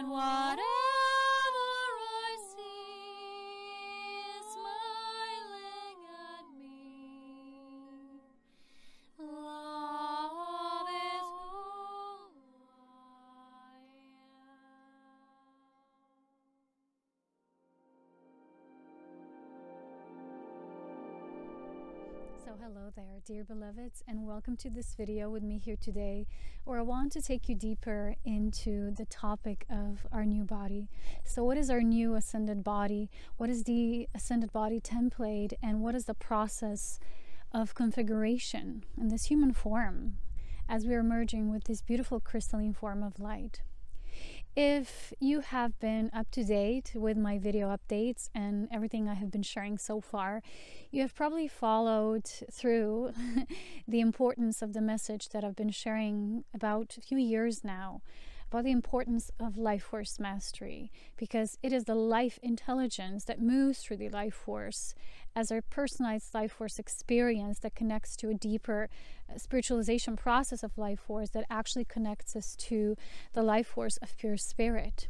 and whatever I see is smiling at me. Love is who I am. So hello there, dear beloveds, and welcome to this video with me here today, where I want to take you deeper into the topic of our new body. So what is our new ascended body? What is the ascended body template? And what is the process of configuration in this human form as we are merging with this beautiful crystalline form of light? If you have been up to date with my video updates and everything I have been sharing so far, you have probably followed through the importance of the message that I've been sharing about a few years now, about the importance of life force mastery, because it is the life intelligence that moves through the life force as our personalized life force experience that connects to a deeper spiritualization process of life force that actually connects us to the life force of pure spirit.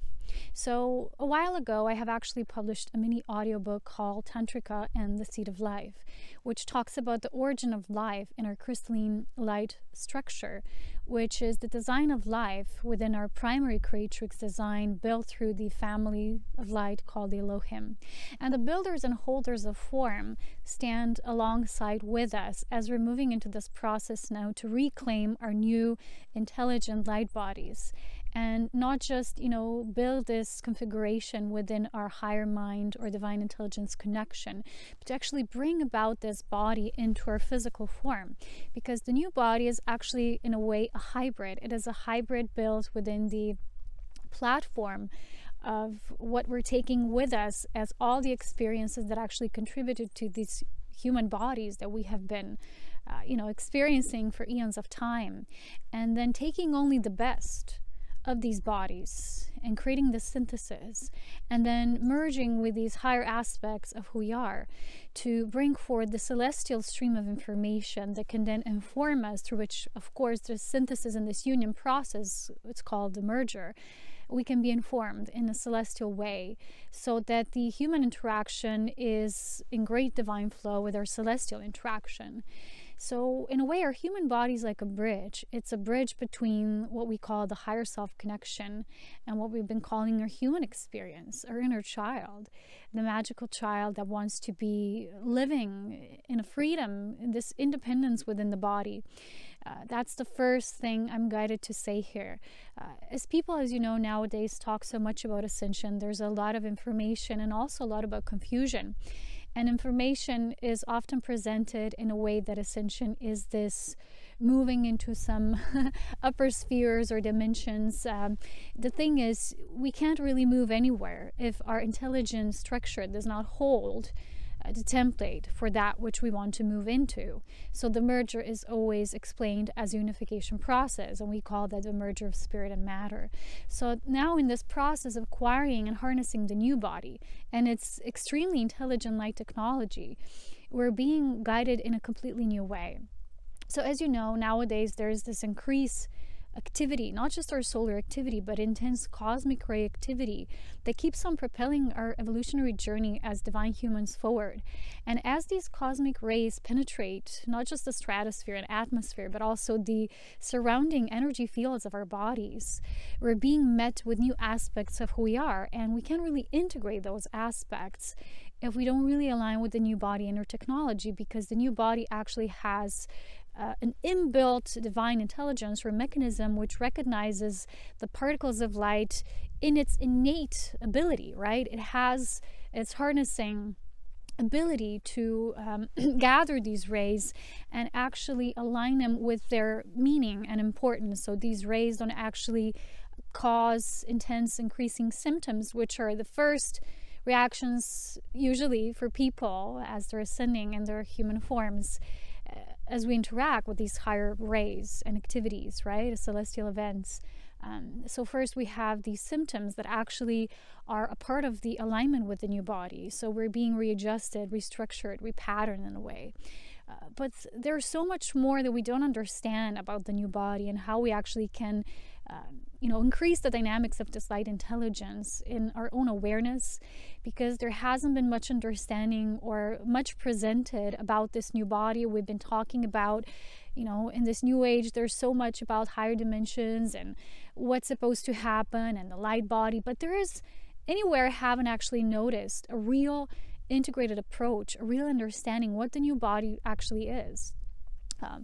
So a while ago, I have actually published a mini audiobook called Tantrika and the Seed of Life, which talks about the origin of life in our crystalline light structure, which is the design of life within our primary creatrix design built through the family of light called the Elohim. And the builders and holders of form stand alongside with us as we're moving into this process now to reclaim our new intelligent light bodies. And not just, build this configuration within our higher mind or divine intelligence connection, but to actually bring about this body into our physical form. Because the new body is actually, in a way, a hybrid. It is a hybrid built within the platform of what we're taking with us as all the experiences that actually contributed to these human bodies that we have been experiencing for eons of time. And then taking only the best of these bodies and creating the synthesis, and then merging with these higher aspects of who we are to bring forth the celestial stream of information that can then inform us, through which, of course, the synthesis and this union process, it's called the merger, we can be informed in a celestial way, so that the human interaction is in great divine flow with our celestial interaction. So in a way, our human body is like a bridge. It's a bridge between what we call the higher self connection and what we've been calling our human experience, our inner child, the magical child that wants to be living in a freedom, in this independence within the body. That's the first thing I'm guided to say here. As people, as you know, nowadays talk so much about ascension, there's a lot of information and also a lot about confusion. And information is often presented in a way that ascension is this moving into some upper spheres or dimensions. The thing is, we can't really move anywhere if our intelligence structure does not hold the template for that which we want to move into. So the merger is always explained as a unification process, and we call that the merger of spirit and matter. So now in this process of acquiring and harnessing the new body and its extremely intelligent light technology, we're being guided in a completely new way. So as you know, nowadays there's this increased activity, not just our solar activity, but intense cosmic ray activity that keeps on propelling our evolutionary journey as divine humans forward. And as these cosmic rays penetrate not just the stratosphere and atmosphere, but also the surrounding energy fields of our bodies, we're being met with new aspects of who we are, and we can't really integrate those aspects if we don't really align with the new body and our technology, because the new body actually has an inbuilt divine intelligence or mechanism which recognizes the particles of light in its innate ability, right? It's harnessing ability to gather these rays and actually align them with their meaning and importance. So these rays don't actually cause intense increasing symptoms, which are the first reactions usually for people as they're ascending in their human forms, as we interact with these higher rays and activities, right, celestial events. So first we have these symptoms that actually are a part of the alignment with the new body. So we're being readjusted, restructured, repatterned in a way. But there's so much more that we don't understand about the new body and how we actually can increase the dynamics of this light intelligence in our own awareness, because there hasn't been much understanding or much presented about this new body. We've been talking about, in this new age, there's so much about higher dimensions and what's supposed to happen and the light body, but I haven't actually noticed a real integrated approach, a real understanding what the new body actually is.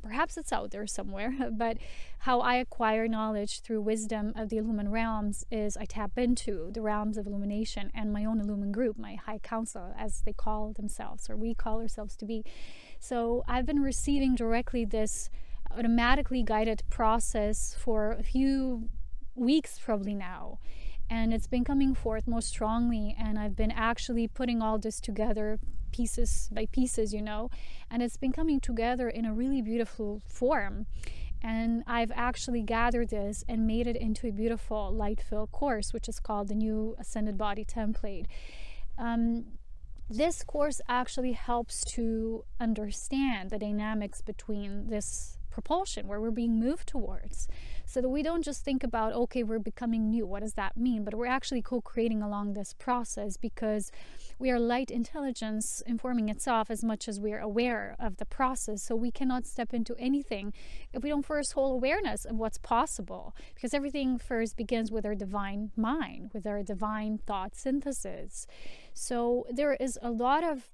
Perhaps it's out there somewhere, but how I acquire knowledge through wisdom of the illumined realms is I tap into the realms of illumination and my own illumined group, my high council, as they call themselves, or we call ourselves to be. So I've been receiving directly this automatically guided process for a few weeks probably now, and it's been coming forth most strongly, and I've been actually putting all this together pieces by pieces, and it's been coming together in a really beautiful form. And I've actually gathered this and made it into a beautiful light-filled course, which is called the New Ascended Body Template. This course actually helps to understand the dynamics between this propulsion, where we're being moved towards, so that we don't just think about, okay, we're becoming new, what does that mean? But we're actually co-creating along this process, because we are light intelligence informing itself as much as we are aware of the process. So we cannot step into anything if we don't first hold awareness of what's possible, because everything first begins with our divine mind, with our divine thought synthesis. So there is a lot of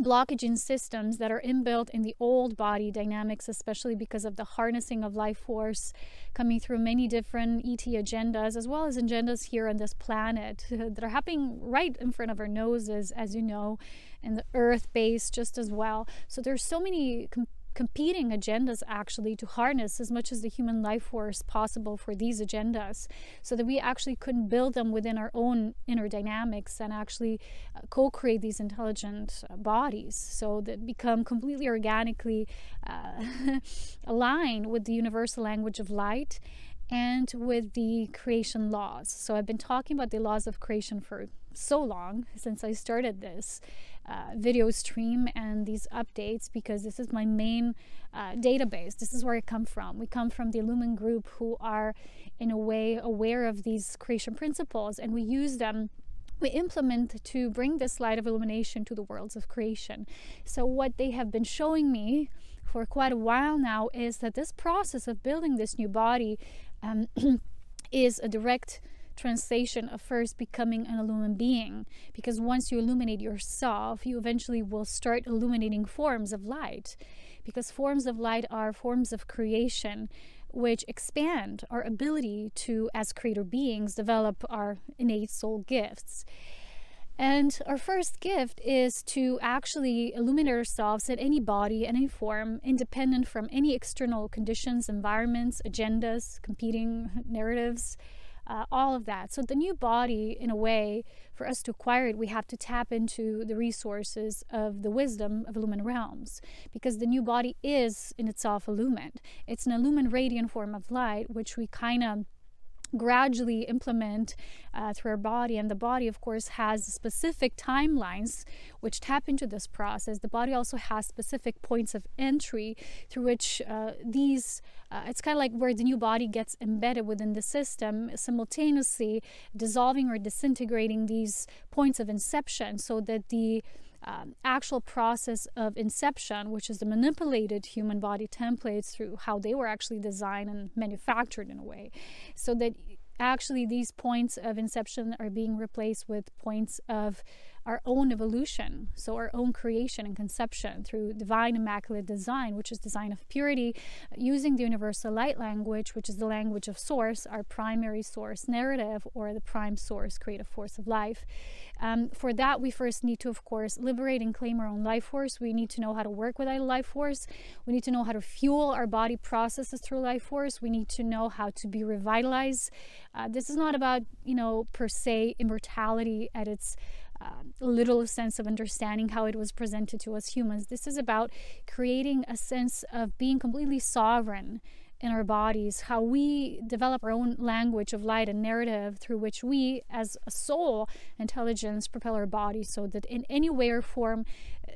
blockaging systems that are inbuilt in the old body dynamics, especially because of the harnessing of life force coming through many different ET agendas, as well as agendas here on this planet that are happening right in front of our noses, as you know, and the earth base just as well. So there's so many competing agendas actually to harness as much as the human life force possible for these agendas, so that we actually couldn't build them within our own inner dynamics and actually co-create these intelligent bodies, so that become completely organically aligned with the universal language of light and with the creation laws. So I've been talking about the laws of creation for so long, since I started this video stream and these updates, because this is my main database. This is where I come from. We come from the illumined group, who are in a way aware of these creation principles, and we use them, we implement to bring this light of illumination to the worlds of creation. So what they have been showing me for quite a while now is that this process of building this new body is a direct translation of first becoming an illumined being, because once you illuminate yourself, you eventually will start illuminating forms of light, because forms of light are forms of creation which expand our ability to, as creator beings, develop our innate soul gifts. And our first gift is to actually illuminate ourselves in any body, any form, independent from any external conditions, environments, agendas, competing narratives, all of that. So the new body, in a way, for us to acquire it, we have to tap into the resources of the wisdom of illumined realms, because the new body is in itself illumined. It's an illumined radiant form of light, which we kind of gradually implement through our body. And the body, of course, has specific timelines which tap into this process. The body also has specific points of entry through which it's kind of like where the new body gets embedded within the system, simultaneously dissolving or disintegrating these points of inception, so that the actual process of inception, which is the manipulated human body templates through how they were actually designed and manufactured in a way, so that actually these points of inception are being replaced with points of our own evolution, so our own creation and conception through divine immaculate design, which is design of purity, using the universal light language, which is the language of source, our primary source narrative, or the prime source creative force of life. For that, we first need to, of course, liberate and claim our own life force. We need to know how to work with our life force. We need to know how to fuel our body processes through life force. We need to know how to be revitalized. This is not about, per se, immortality at its little sense of understanding how it was presented to us humans. This is about creating a sense of being completely sovereign in our bodies, how we develop our own language of light and narrative through which we, as a soul intelligence, propel our bodies, so that in any way or form,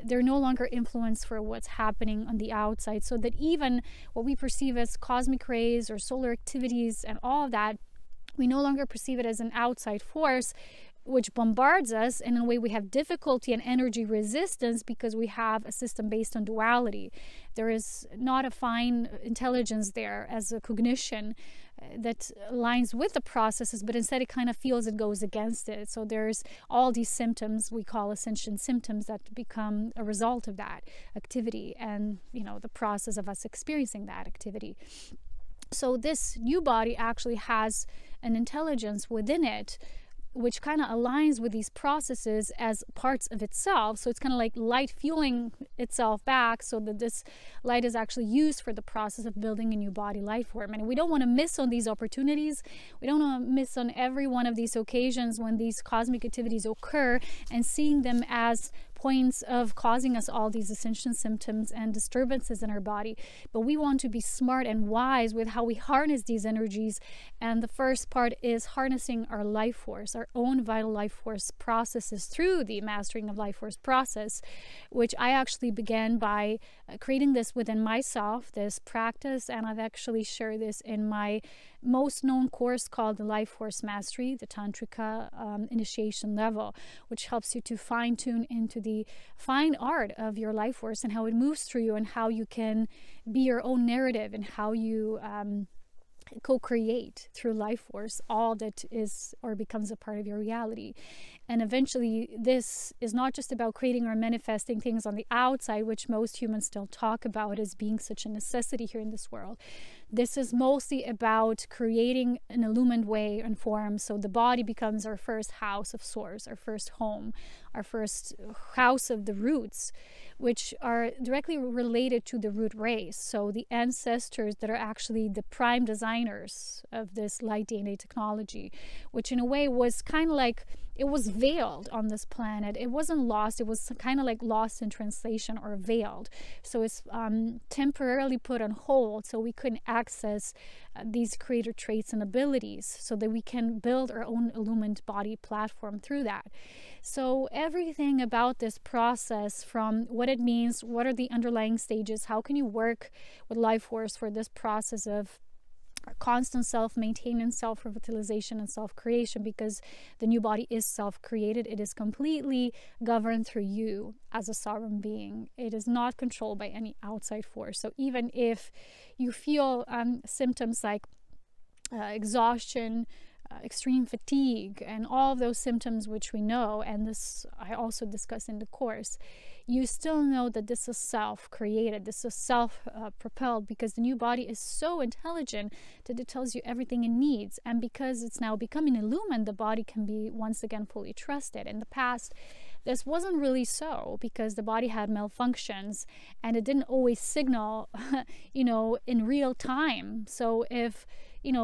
they're no longer influenced for what's happening on the outside, so that even what we perceive as cosmic rays or solar activities and all of that, we no longer perceive it as an outside force which bombards us, and in a way we have difficulty and energy resistance because we have a system based on duality. There is not a fine intelligence there as a cognition that aligns with the processes, but instead it kind of feels it goes against it. So there's all these symptoms we call ascension symptoms that become a result of that activity and, you know, the process of us experiencing that activity. So this new body actually has an intelligence within it which kind of aligns with these processes as parts of itself. So it's kind of like light fueling itself back, so that this light is actually used for the process of building a new body life form. And we don't want to miss on these opportunities. We don't want to miss on every one of these occasions when these cosmic activities occur, and seeing them as points of causing us all these ascension symptoms and disturbances in our body. But we want to be smart and wise with how we harness these energies. And the first part is harnessing our life force, our own vital life force processes through the mastering of life force process, which I actually began by creating this within myself, this practice. And I've actually shared this in my most known course called the Life Force Mastery, the Tantrika initiation level, which helps you to fine-tune into the fine art of your life force and how it moves through you, and how you can be your own narrative, and how you co-create through life force all that is or becomes a part of your reality. And eventually this is not just about creating or manifesting things on the outside, which most humans still talk about as being such a necessity here in this world. This is mostly about creating an illumined way and form, so the body becomes our first house of source, our first home, our first house of the roots, which are directly related to the root race. So the ancestors that are actually the prime designers of this light DNA technology, which in a way was kind of like, it was veiled on this planet. It wasn't lost. It was kind of like lost in translation or veiled. So it's temporarily put on hold, so we couldn't access these creator traits and abilities, so that we can build our own illumined body platform through that. So everything about this process, from what it means, what are the underlying stages, how can you work with life force for this process of constant self-maintenance, self-revitalization, and self-creation, because the new body is self-created. It is completely governed through you as a sovereign being. It is not controlled by any outside force. So even if you feel symptoms like exhaustion, extreme fatigue, and all of those symptoms which we know, and this I also discuss in the course, you still know that this is self-created, this is self-propelled, because the new body is so intelligent that it tells you everything it needs. And because it's now becoming illumined, the body can be once again fully trusted. In the past, this wasn't really so, because the body had malfunctions and it didn't always signal, in real time. So if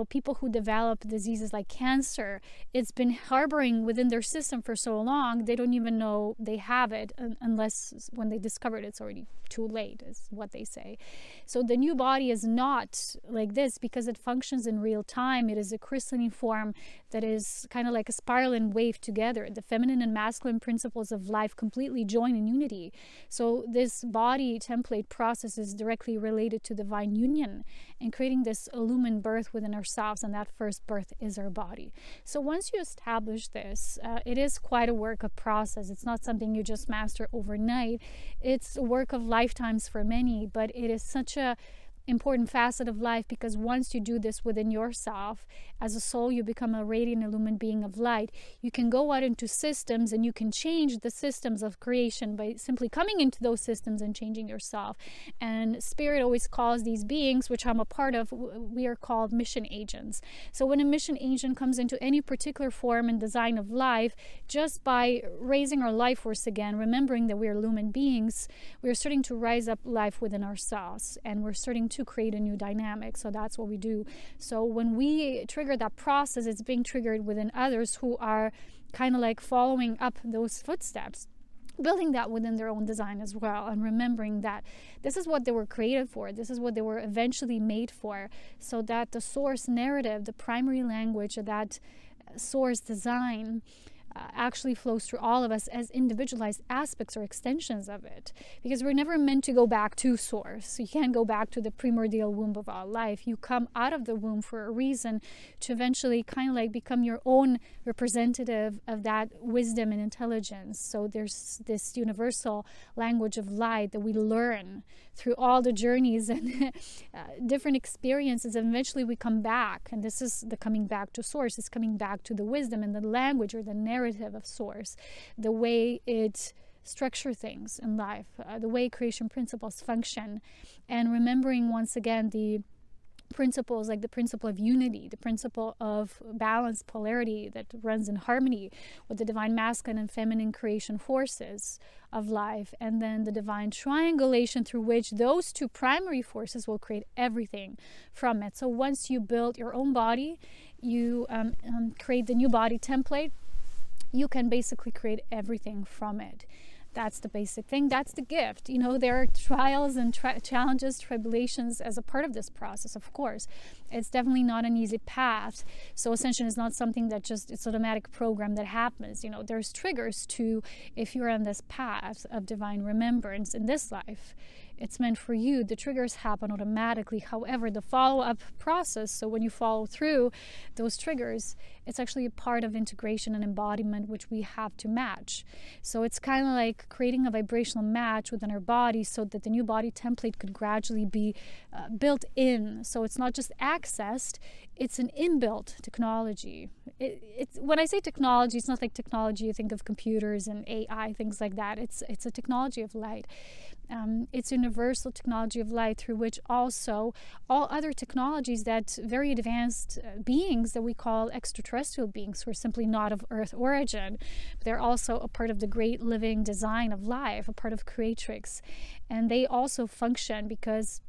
people who develop diseases like cancer, it's been harboring within their system for so long, they don't even know they have it, unless when they discover it, it's already too late, is what they say. So the new body is not like this, because it functions in real time. It is a crystalline form that is kind of like a spiral and wave together. The feminine and masculine principles of life completely join in unity. So this body template process is directly related to divine union and creating this illumined birth within ourselves, and that first birth is our body. So once you establish this, it is quite a work of process. It's not something you just master overnight. It's a work of lifetimes for many, but it is such a important facet of life, because once you do this within yourself as a soul, you become a radiant illumined being of light. You can go out into systems and you can change the systems of creation by simply coming into those systems and changing yourself. And Spirit always calls these beings, which I'm a part of, we are called mission agents. So when a mission agent comes into any particular form and design of life, just by raising our life force again, remembering that we are illumined beings, we're starting to rise up life within ourselves, and we're starting to create a new dynamic. So that's what we do. So when we trigger that process, it's being triggered within others who are kind of like following up those footsteps. building that within their own design as well, and remembering that this is what they were created for, this is what they were eventually made for, so that the source narrative, the primary language of that source design actually flows through all of us as individualized aspects or extensions of it, because we're never meant to go back to source. You can't go back to the primordial womb of all life. You come out of the womb for a reason, to eventually kind of like become your own representative of that wisdom and intelligence. So there's this universal language of light that we learn through all the journeys and different experiences, and eventually we come back, and this is the coming back to source. It's coming back to the wisdom and the language or the narrative of source, the way it structure things in life, the way creation principles function, and remembering once again the principles, like the principle of unity, the principle of balance, polarity that runs in harmony with the divine masculine and feminine creation forces of life, and then the divine triangulation through which those two primary forces will create everything from it. So once you build your own body, you create the new body template, you can basically create everything from it. That's the basic thing. That's the gift. You know, there are trials and challenges, tribulations as a part of this process, of course. It's definitely not an easy path. So Ascension is not something that just, it's an automatic program that happens. You know, there's triggers to, if you're on this path of divine remembrance in this life, it's meant for you. The triggers happen automatically. However, the follow-up process, so when you follow through those triggers, it's actually a part of integration and embodiment, which we have to match. So it's kind of like creating a vibrational match within our body, so that the new body template could gradually be built in. So it's not just accessed, it's an inbuilt technology. When I say technology, it's not like technology you think of computers and AI, things like that. It's a technology of light. It's universal technology of light, through which also all other technologies that very advanced beings that we call extraterrestrial beings, who are simply not of Earth origin, but they're also a part of the great living design of life, a part of Creatrix, and they also function because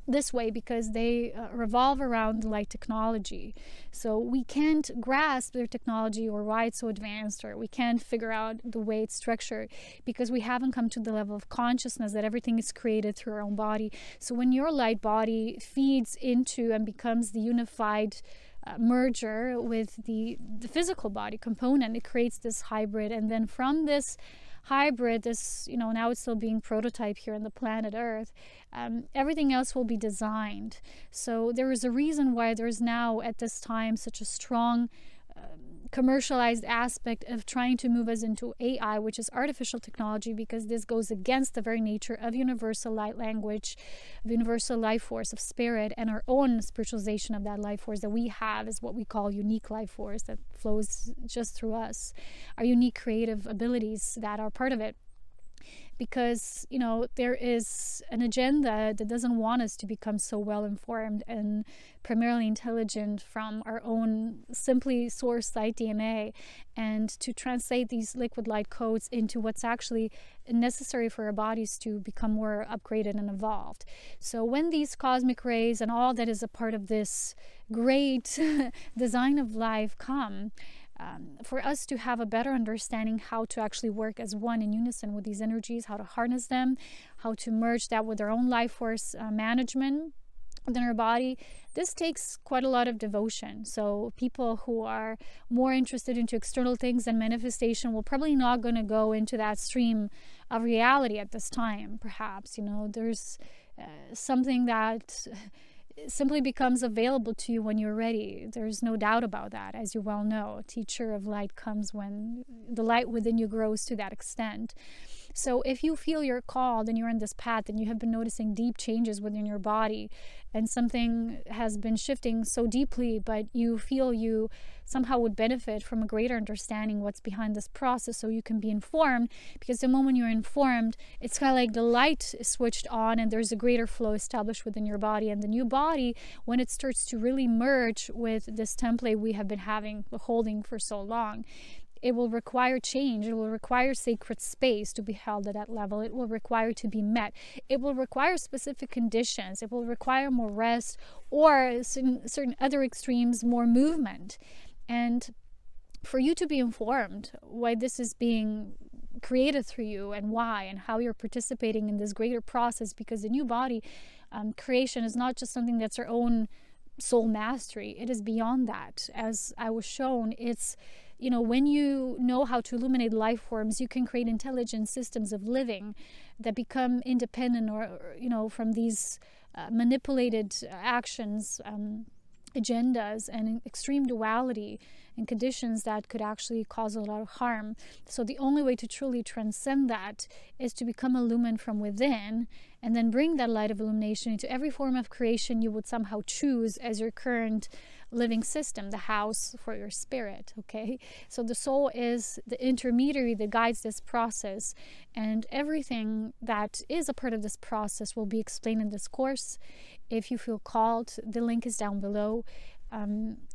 they revolve around light technology. So we can't grasp their technology or why it's so advanced, or we can't figure out the way it's structured, because we haven't come to the level of consciousness that everything is created through our own body. So when your light body feeds into and becomes the unified merger with the physical body component, it creates this hybrid, and then from this hybrid, this, you know, now it's still being prototyped here on the planet Earth, everything else will be designed. So there is a reason why there's now at this time such a strong commercialized aspect of trying to move us into AI, which is artificial technology, because this goes against the very nature of universal light language, of universal life force, of spirit, and our own spiritualization of that life force that we have is what we call unique life force that flows just through us, our unique creative abilities that are part of it. Because, you know, there is an agenda that doesn't want us to become so well informed and primarily intelligent from our own simply source light DNA, and to translate these liquid light codes into what's actually necessary for our bodies to become more upgraded and evolved. So when these cosmic rays and all that is a part of this great design of life come, for us to have a better understanding how to actually work as one in unison with these energies, how to harness them, how to merge that with our own life force management within our body, this takes quite a lot of devotion. So people who are more interested into external things and manifestation will probably not going to go into that stream of reality at this time. Perhaps, you know, there's something that simply becomes available to you when you're ready. There's no doubt about that. As you well know, a teacher of light comes when the light within you grows to that extent. So if you feel you're called and you're on this path and you have been noticing deep changes within your body, and something has been shifting so deeply, but you feel you somehow would benefit from a greater understanding what's behind this process, so you can be informed, because the moment you're informed, it's kind of like the light is switched on and there's a greater flow established within your body. And the new body, when it starts to really merge with this template we have been holding for so long, it will require change. It will require sacred space to be held at that level. It will require to be met. It will require specific conditions. It will require more rest, or certain other extremes, more movement. And for you to be informed why this is being created through you and why, and how you're participating in this greater process, because the new body creation is not just something that's our own soul mastery. It is beyond that. As I was shown, it's, you know, when you know how to illuminate life forms, you can create intelligent systems of living that become independent, or you know, from these manipulated actions, agendas, and extreme duality and conditions that could actually cause a lot of harm. So the only way to truly transcend that is to become illumined from within, and then bring that light of illumination into every form of creation you would somehow choose as your current living system, the house for your spirit. Okay, so the soul is the intermediary that guides this process, and everything that is a part of this process will be explained in this course. If you feel called, the link is down below.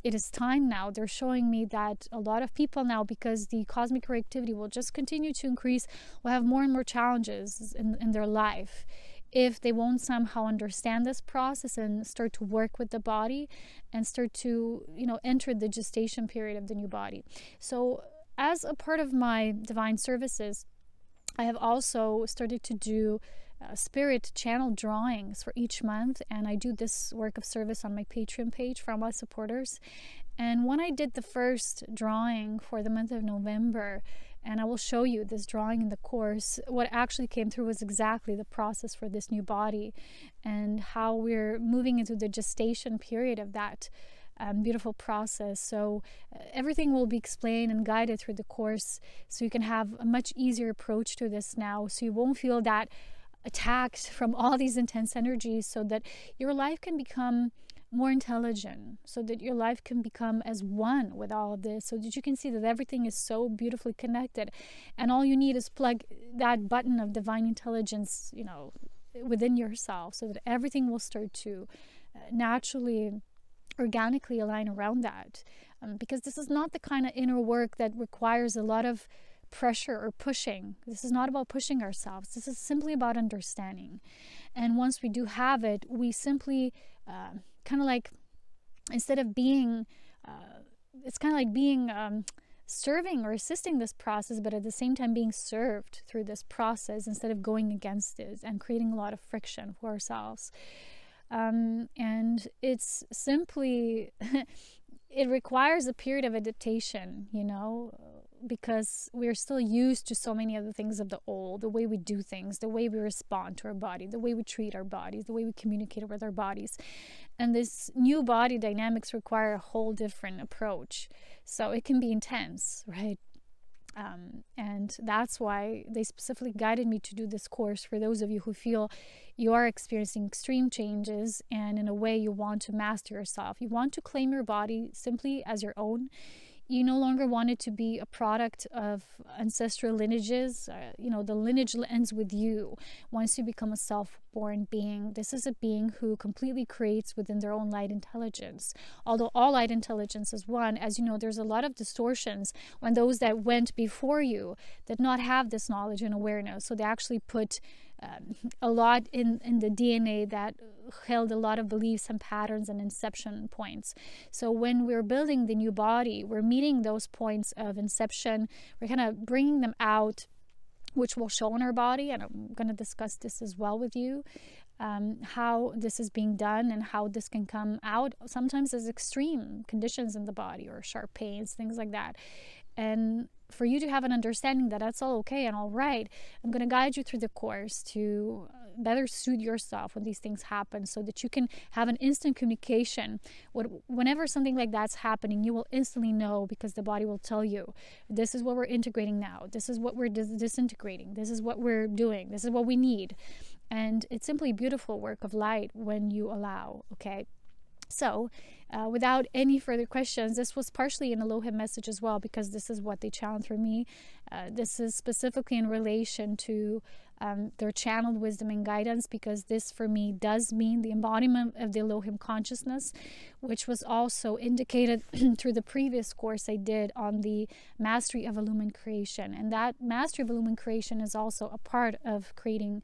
It is time now. They're showing me that a lot of people now, because the cosmic reactivity will just continue to increase, will have more and more challenges in their life if they won't somehow understand this process and start to work with the body and start to, you know, enter the gestation period of the new body. So as a part of my divine services, I have also started to do spirit channel drawings for each month, and I do this work of service on my Patreon page for all my supporters. And when I did the first drawing for the month of November, and I will show you this drawing in the course, what actually came through was exactly the process for this new body, and how we're moving into the gestation period of that beautiful process. So everything will be explained and guided through the course, so you can have a much easier approach to this now, so you won't feel that attacked from all these intense energies, so that your life can become more intelligent, so that your life can become as one with all of this, so that you can see that everything is so beautifully connected, and all you need is plug that button of divine intelligence, you know, within yourself, so that everything will start to naturally, organically align around that. Because this is not the kind of inner work that requires a lot of pressure or pushing. This is not about pushing ourselves. This is simply about understanding. And once we do have it, we simply kind of like, instead of being, it's kind of like being serving or assisting this process, but at the same time being served through this process, instead of going against it and creating a lot of friction for ourselves. And it's simply, it requires a period of adaptation, you know, because we're still used to so many of the things of the old, the way we do things, the way we respond to our body, the way we treat our bodies, the way we communicate with our bodies. And this new body dynamics require a whole different approach. So it can be intense, right? And that's why they specifically guided me to do this course for those of you who feel you are experiencing extreme changes, and in a way you want to master yourself. You want to claim your body simply as your own. You no longer want it to be a product of ancestral lineages. You know, the lineage ends with you once you become a self-born being. This is a being who completely creates within their own light intelligence. Although all light intelligence is one, as you know, there's a lot of distortions when those that went before you did not have this knowledge and awareness. So they actually put a lot in the DNA that held a lot of beliefs and patterns and inception points. So when we're building the new body, we're meeting those points of inception. We're kind of bringing them out, which will show in our body, and I'm going to discuss this as well with you, how this is being done and how this can come out sometimes as extreme conditions in the body or sharp pains, things like that. And for you to have an understanding that that's all okay and all right, I'm going to guide you through the course to better suit yourself when these things happen, so that you can have an instant communication. Whenever something like that's happening, you will instantly know, because the body will tell you, this is what we're integrating now, this is what we're disintegrating, this is what we're doing, this is what we need. And it's simply beautiful work of light when you allow, okay? So without any further questions, this was partially an Elohim message as well, because this is what they channeled for me. This is specifically in relation to their channeled wisdom and guidance, because this for me does mean the embodiment of the Elohim consciousness, which was also indicated through the previous course I did on the mastery of illumined creation. And that mastery of illumined creation is also a part of creating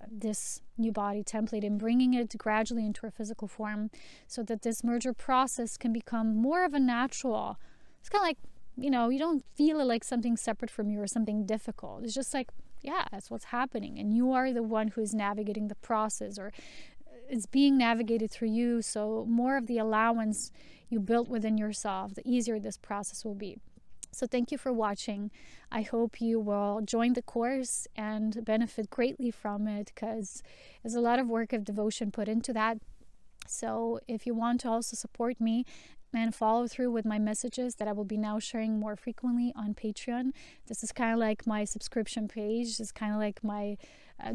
this new body template and bringing it gradually into a physical form, so that this merger process can become more of a natural, it's kind of like you know, you don't feel it like something separate from you or something difficult. It's just like, yeah, that's what's happening. And you are the one who's navigating the process, or it's being navigated through you. So more of the allowance you built within yourself, the easier this process will be. So thank you for watching. I hope you will join the course and benefit greatly from it, because there's a lot of work of devotion put into that. So if you want to also support me and follow through with my messages that I will be now sharing more frequently on Patreon, this is kind of like my subscription page. It's kind of like my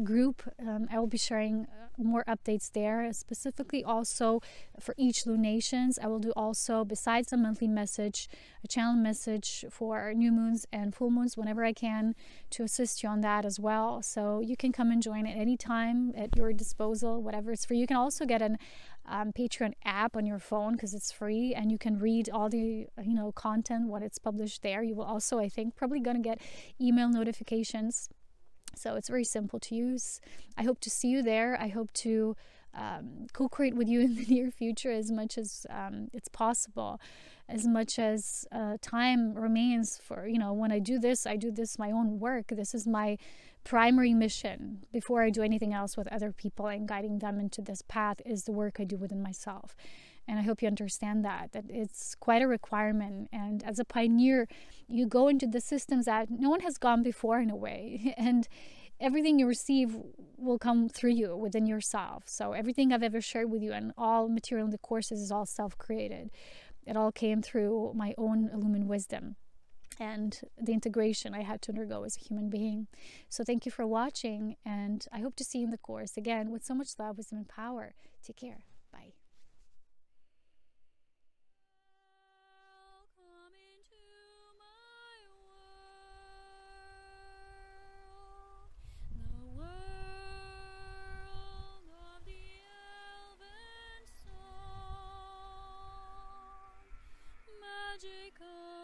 group. I will be sharing more updates there, specifically also for each lunations. I will do also, besides the monthly message, a channel message for new moons and full moons whenever I can, to assist you on that as well. So you can come and join at any time at your disposal, whatever it's for you. You can also get an Patreon app on your phone, because it's free, and you can read all the content when it's published there. You will also, I think, probably gonna get email notifications. So it's very simple to use. I hope to see you there. I hope to co-create with you in the near future as much as it's possible, as much as time remains for, when I do this my own work. This is my primary mission before I do anything else with other people and guiding them into this path, is the work I do within myself. And I hope you understand that it's quite a requirement. And as a pioneer, you go into the systems that no one has gone before, in a way. And everything you receive will come through you within yourself. So everything I've ever shared with you and all material in the courses is all self-created. It all came through my own illumined wisdom and the integration I had to undergo as a human being. So thank you for watching, and I hope to see you in the course again with so much love, wisdom, and power. Take care. Bye. Magical.